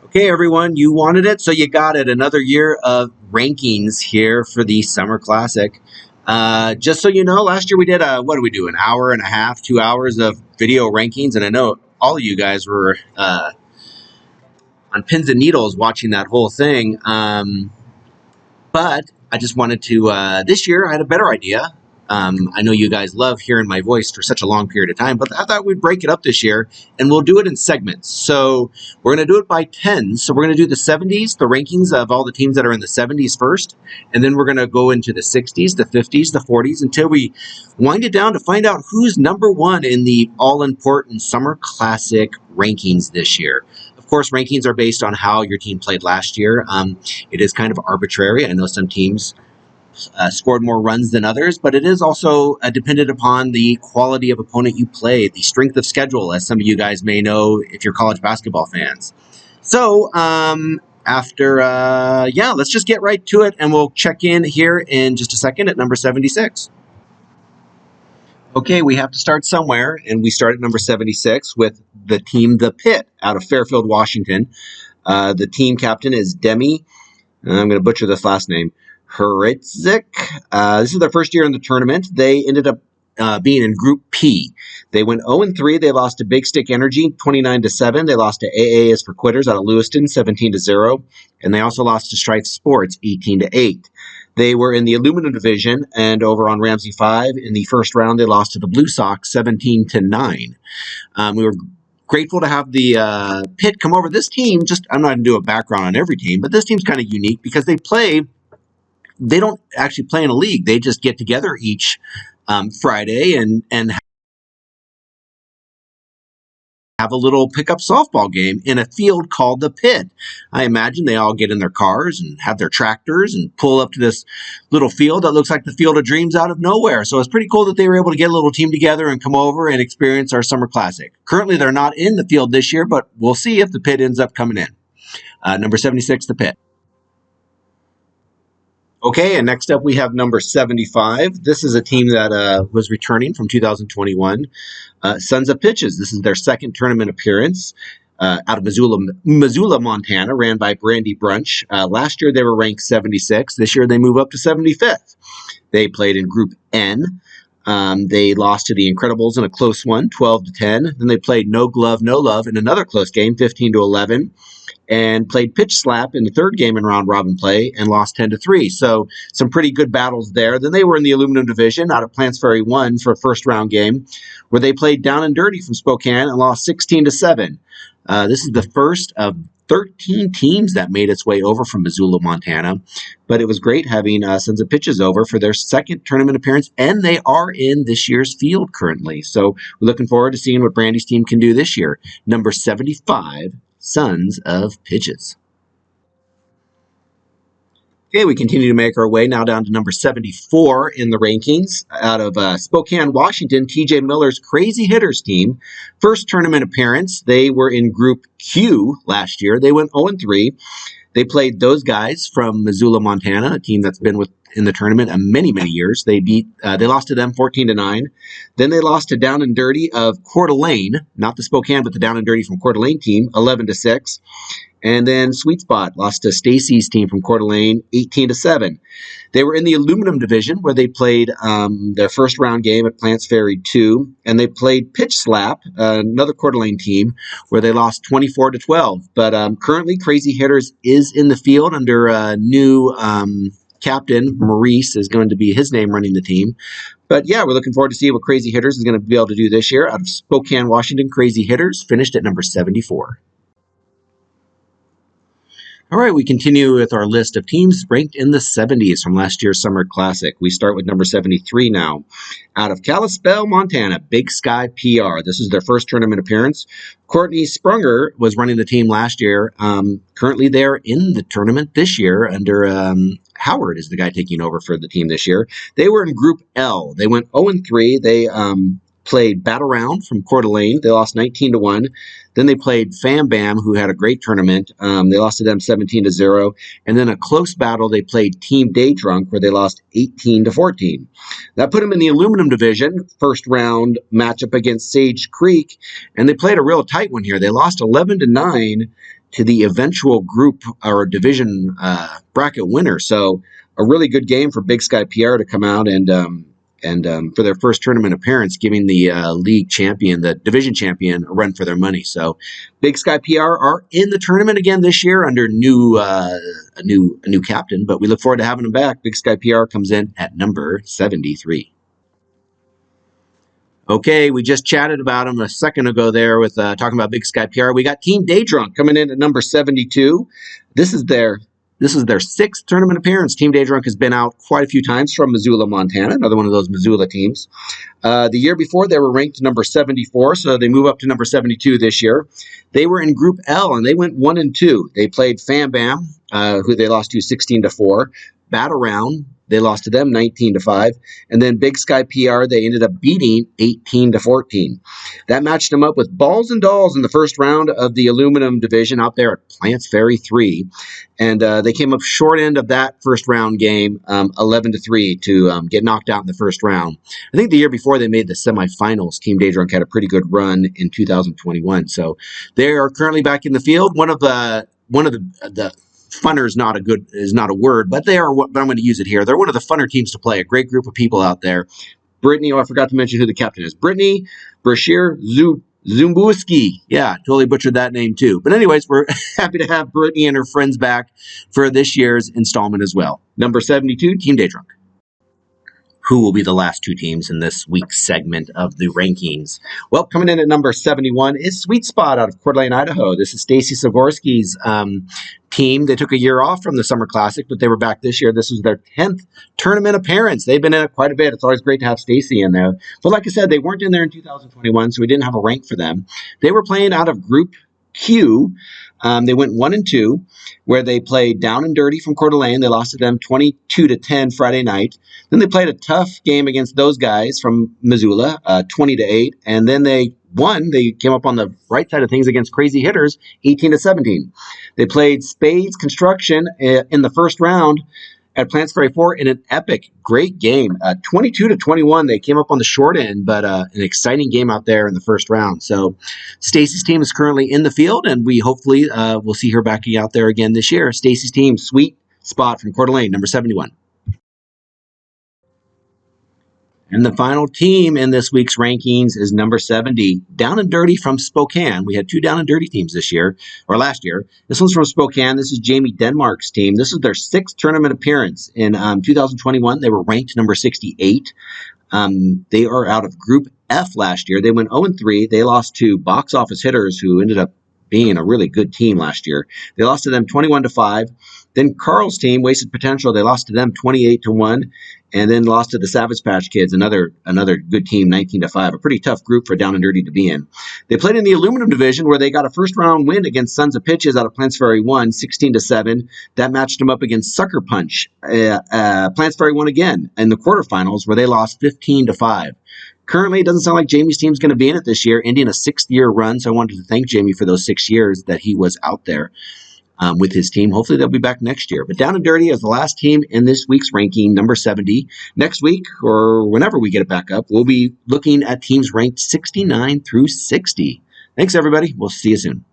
Okay, everyone, you wanted it, so you got it. Another year of rankings here for the Summer Classic. Just so you know, last year we did what did we do? An hour and a half, 2 hours of video rankings, and I know all of you guys were on pins and needles watching that whole thing. But I just wanted to, this year I had a better idea. I know you guys love hearing my voice for such a long period of time, but I thought we'd break it up this year, and we'll do it in segments. So we're going to do it by 10s. So we're going to do the 70s, the rankings of all the teams that are in the 70s first, and then we're going to go into the 60s, the 50s, the 40s, until we wind it down to find out who's number one in the all-important Summer Classic rankings this year. Of course, rankings are based on how your team played last year. It is kind of arbitrary. I know some teams scored more runs than others, but it is also dependent upon the quality of opponent you play, the strength of schedule, as some of you guys may know if you're college basketball fans. So let's just get right to it, and we'll check in here in just a second at number 76. Okay, we have to start somewhere, and we start at number 76 with the team The Pit out of Fairfield, Washington. The team captain is Demi, I'm going to butcher this last name, Heritzik. This is their first year in the tournament. They ended up being in Group P. They went 0-3. They lost to Big Stick Energy 29-7. They lost to AA is for Quitters out of Lewiston 17-0. And they also lost to Strife Sports 18-8. They were in the aluminum division, and over on Ramsey 5 in the first round, they lost to the Blue Sox 17-9. We were grateful to have the Pit come over. This team, I'm not going to do a background on every team, but this team's kind of unique because they don't actually play in a league. They just get together each Friday and have a little pickup softball game in a field called The Pit. I imagine they all get in their cars and have their tractors and pull up to this little field that looks like the Field of Dreams out of nowhere. So it's pretty cool that they were able to get a little team together and come over and experience our Summer Classic. Currently, they're not in the field this year, but we'll see if The Pit ends up coming in. Number 76, The Pit. Okay, and next up we have number 75. This is a team that was returning from 2021. Sons of Pitches. This is their second tournament appearance out of Missoula, Montana, ran by Brandy Brunch. Last year they were ranked 76. This year they move up to 75th. They played in Group N. They lost to the Incredibles in a close one, 12-10. Then they played No Glove, No Love in another close game, 15-11. And played Pitch Slap in the third game in round robin play and lost 10-3. So some pretty good battles there. Then they were in the aluminum division out of Plants Ferry 1 for a first round game where they played Down and Dirty from Spokane and lost 16-7. This is the first of 13 teams that made its way over from Missoula, Montana. But it was great having Sons of Pitches over for their second tournament appearance, and they are in this year's field currently. So we're looking forward to seeing what Brandy's team can do this year. Number 75, Sons of Pitches. Okay, we continue to make our way now down to number 74 in the rankings out of Spokane, Washington, TJ Miller's Crazy Hitters team. First tournament appearance. They were in Group Q last year. They went 0-3. They played those guys from Missoula, Montana, a team that's been in the tournament many, many years. They lost to them 14-9. Then they lost to Down and Dirty of Coeur d'Alene, not the Spokane, but the Down and Dirty from Coeur d'Alene team, 11-6. And then Sweet Spot lost to Stacy's team from Coeur d'Alene, 18-7. They were in the aluminum division where they played their first round game at Plants Ferry 2, and they played Pitch Slap, another Coeur d'Alene team, where they lost 24-12. But currently, Crazy Hitters is in the field under a new captain. Maurice is going to be his name running the team. But yeah, we're looking forward to see what Crazy Hitters is going to be able to do this year. Out of Spokane, Washington, Crazy Hitters finished at number 74. All right, we continue with our list of teams ranked in the 70s from last year's Summer Classic. We start with number 73 now. Out of Kalispell, Montana, Big Sky PR. This is their first tournament appearance. Courtney Sprunger was running the team last year. Currently, they're in the tournament this year under Howard is the guy taking over for the team this year. They were in Group L. They went 0-3. They played Battle Round from Coeur d'Alene. They lost 19-1. Then they played Fam Bam, who had a great tournament. They lost to them 17-0. And then a close battle, they played Team Day Drunk, where they lost 18-14. That put them in the aluminum division, first round matchup against Sage Creek. And they played a real tight one here. They lost 11-9 to the eventual group or division bracket winner. So a really good game for Big Sky PR to come out and for their first tournament appearance, giving the league champion, the division champion, a run for their money. So Big Sky PR are in the tournament again this year under a new captain, but we look forward to having them back. Big Sky PR comes in at number 73. Okay, we just chatted about them a second ago there with talking about Big Sky PR. We got Team Day Drunk coming in at number 72. This is their sixth tournament appearance. Team Day Drunk has been out quite a few times from Missoula, Montana, another one of those Missoula teams. The year before, they were ranked number 74, so they move up to number 72 this year. They were in Group L, and they went 1-2. They played Fam Bam, who they lost to 16-4. Battle Round, they lost to them 19-5. And then Big Sky PR, they ended up beating 18-14. That matched them up with Balls and Dolls in the first round of the aluminum division out there at Plants Ferry 3. And they came up short end of that first round game, 11-3, to get knocked out in the first round. I think the year before they made the semifinals, Team Day Drunk had a pretty good run in 2021. So they are currently back in the field. One of the funner is not a word, but they are. But I'm going to use it here. They're one of the funner teams to play. A great group of people out there. Brittany, I forgot to mention who the captain is. Brittany Brashear Zumbuski. Yeah, totally butchered that name too. But anyways, we're happy to have Brittany and her friends back for this year's installment as well. Number 72, Team Day Drunk. Who will be the last two teams in this week's segment of the rankings? Well, coming in at number 71 is Sweet Spot out of Coeur d'Alene, Idaho. This is Stacy Sigorsky's team. They took a year off from the Summer Classic, but they were back this year. This was their 10th tournament appearance. They've been in it quite a bit. It's always great to have Stacy in there. But like I said, they weren't in there in 2021, so we didn't have a rank for them. They were playing out of Group Q. They went 1-2, where they played Down and Dirty from Coeur d'Alene. They lost to them 22-10 Friday night. Then they played a tough game against those guys from Missoula, 20-8, and then they won. They came up on the right side of things against Crazy Hitters, 18-17. They played Spades Construction in the first round at Plants Ferry 4 in an epic, great game. 22-21, they came up on the short end, but an exciting game out there in the first round. So Stacy's team is currently in the field, and we hopefully will see her back out there again this year. Stacy's team, Sweet Spot from Coeur d'Alene, number 71. And the final team in this week's rankings is number 70, Down and Dirty from Spokane. We had two Down and Dirty teams this year, or last year. This one's from Spokane. This is Jamie Denmark's team. This is their sixth tournament appearance. In 2021, they were ranked number 68. They are out of Group F last year. They went 0-3. They lost to Box Office Hitters, who ended up being a really good team last year. They lost to them 21-5. Then Carl's team, Wasted Potential, they lost to them 28-1, and then lost to the Savage Patch Kids, another good team, 19-5. A pretty tough group for Down and Dirty to be in. They played in the aluminum division, where they got a first-round win against Sons of Pitches out of Plants Ferry 1, 16-7. That matched them up against Sucker Punch. Plants Ferry 1 again in the quarterfinals, where they lost 15-5. Currently, it doesn't sound like Jamie's team's going to be in it this year, ending a sixth-year run. So I wanted to thank Jamie for those 6 years that he was out there with his team. Hopefully, they'll be back next year. But Down and Dirty is the last team in this week's ranking, number 70. Next week, or whenever we get it back up, we'll be looking at teams ranked 69 through 60. Thanks, everybody. We'll see you soon.